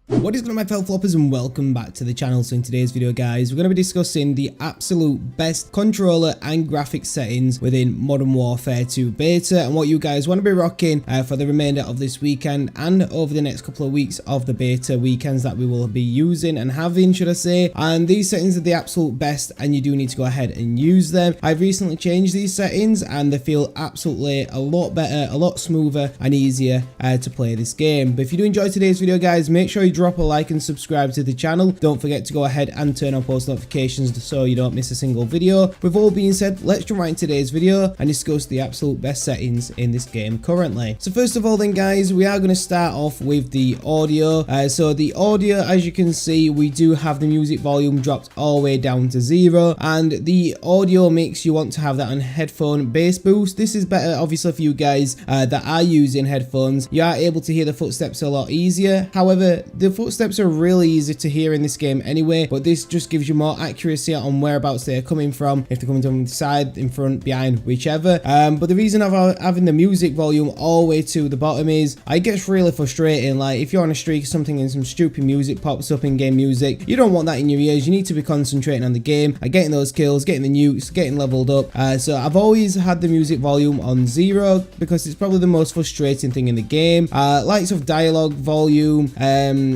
What is going on, my fellow floppers, and welcome back to the channel. So in today's video, guys, we're going to be discussing the absolute best controller and graphics settings within Modern Warfare 2 beta and what you guys want to be rocking for the remainder of this weekend and over the next couple of weeks of the beta weekends that we will be using and having, should I say. And these settings are the absolute best and you do need to go ahead and use them. I've recently changed these settings and they feel absolutely a lot better, a lot smoother and easier to play this game. But if you do enjoy today's video, guys, make sure you drop a like and subscribe to the channel. Don't forget to go ahead and turn on post notifications so you don't miss a single video. With all being said, let's jump right into today's video and discuss the absolute best settings in this game currently. So first of all then, guys, we are going to start off with the audio. So the audio, as you can see, we do have the music volume dropped all the way down to 0, and the audio makes you want to have that on headphone bass boost. This is better obviously for you guys that are using headphones. You are able to hear the footsteps a lot easier. However, the footsteps are really easy to hear in this game anyway, but this just gives you more accuracy on whereabouts they are coming from, if they're coming from the side, in front, behind, whichever. But the reason of having the music volume all the way to the bottom is it gets really frustrating. Like if you're on a streak or something and some stupid music pops up, in game music, you don't want that in your ears. You need to be concentrating on the game, getting those kills, getting the nukes, getting leveled up. So I've always had the music volume on 0 because it's probably the most frustrating thing in the game. Likes of dialogue, volume,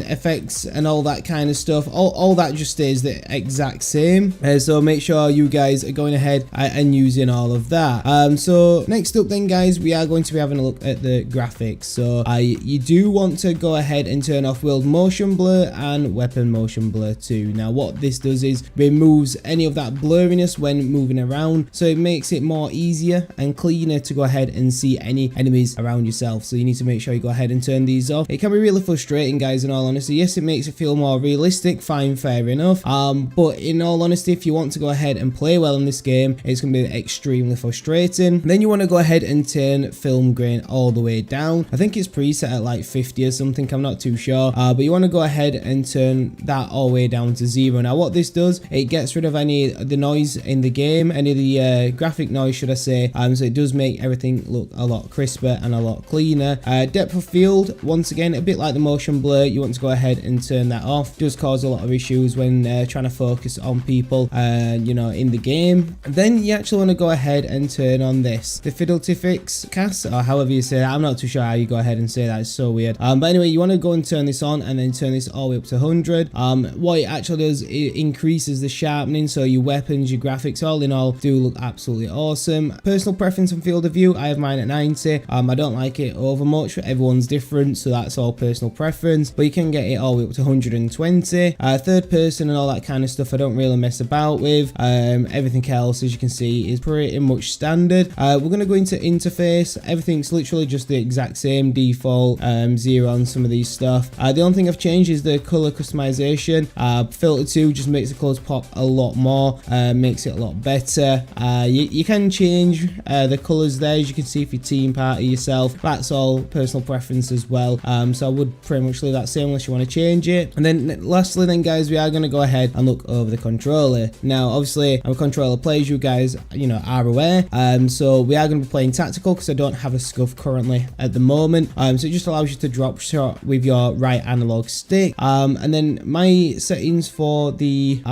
effects and all that kind of stuff, all that just stays the exact same. So make sure you guys are going ahead and using all of that. So next up then, guys, we are going to be having a look at the graphics. So you do want to go ahead and turn off world motion blur and weapon motion blur too. Now what this does is removes any of that blurriness when moving around, so it makes it more easier and cleaner to go ahead and see any enemies around yourself. So you need to make sure you go ahead and turn these off. It can be really frustrating, guys, in all honesty. Yes, it makes it feel more realistic, fine, fair enough, but in all honesty, if you want to go ahead and play well in this game, it's going to be extremely frustrating. Then you want to go ahead and turn film grain all the way down. I think it's preset at like 50 or something, I'm not too sure, but you want to go ahead and turn that all the way down to 0. Now what this does, it gets rid of any of the noise in the game, any of the graphic noise, should I say. So it does make everything look a lot crisper and a lot cleaner. Depth of field, once again, a bit like the motion blur, you want to go ahead and turn that off. Does cause a lot of issues when trying to focus on people you know, in the game. And then you actually want to go ahead and turn on this, the fidelity fix cast, or however you say that. I'm not too sure how you go ahead and say that, it's so weird. But anyway, you want to go and turn this on and then turn this all the way up to 100. What it actually does, it increases the sharpening, so your weapons, your graphics, all in all, do look absolutely awesome. Personal preference and field of view, I have mine at 90. I don't like it over much, everyone's different, so that's all personal preference, but you can get it all the way up to 120. Third person and all that kind of stuff I don't really mess about with. Everything else, as you can see, is pretty much standard. We're going to go into interface. Everything's literally just the exact same default, 0 on some of these stuff. The only thing I've changed is the color customization. Filter 2 just makes the colors pop a lot more, makes it a lot better. You can change the colors there, as you can see, if you team party yourself. That's all personal preference as well. So I would pretty much leave that same unless you want to change it. And then lastly then, guys, we are going to go ahead and look over the controller. Now obviously I'm a controller player, you guys, you know, are aware. So we are going to be playing tactical because I don't have a scuff currently at the moment. So it just allows you to drop shot with your right analog stick. And then my settings for the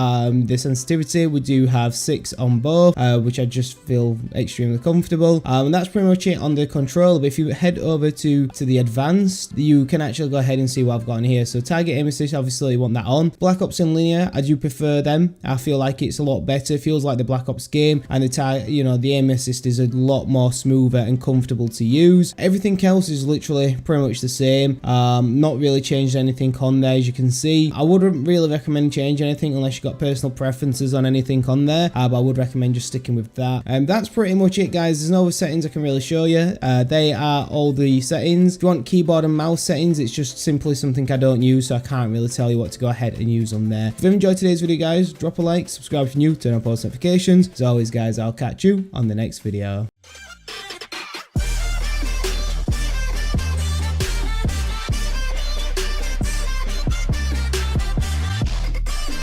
sensitivity, we do have 6 on both, which I just feel extremely comfortable. And that's pretty much it on the controller. But if you head over to the advanced, you can actually go ahead and see what I've got in here. So target aim assist, obviously you want that on. Black Ops and linear, I do prefer them. I feel like it's a lot better. It feels like the Black Ops game, and the aim assist is a lot more smoother and comfortable to use. Everything else is literally pretty much the same. Not really changed anything on there, as you can see. I wouldn't really recommend changing anything unless you got personal preferences on anything on there, but I would recommend just sticking with that. That's pretty much it, guys. There's no other settings I can really show you. They are all the settings. If you want keyboard and mouse settings, it's just simply something I don't use, so I can't really tell you what to go ahead and use on there. If you've enjoyed today's video, guys, drop a like, subscribe if you're new, turn on post notifications. As always, guys, I'll catch you on the next video.